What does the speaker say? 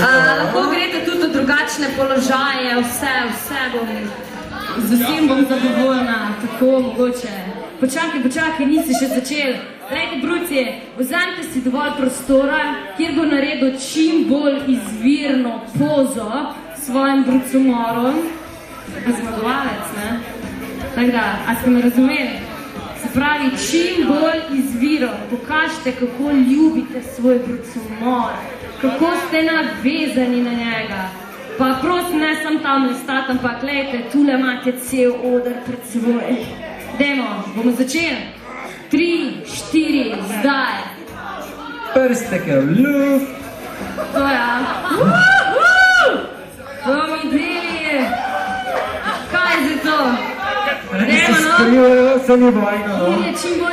Lahko greste tudi v drugačne položaje, vse bom. Z vsem bom zadovoljna, tako mogoče. Počakaj, nisi še začel. Lejte, bruci, vzemite si dovolj prostora, kjer bo naredil čim bolj izvirno pozo s svojim brucomorom. Zmagovalec, ne? Tako da, a ste me razumeli? Se pravi, čim bolj izviro, pokažite, kako ljubite svoj brucomor, kako ste navezani na njega. Pa prosim, ne sam tam lestat, ampak lejte, tule imate cel oder pred svoj. Dajmo, bomo začeli. 3, 4, zdaj. Prsteke v luft. To ja. To mi deli. Kaj je za to? Radi se skrivajo, se ni bojno. Čim bolj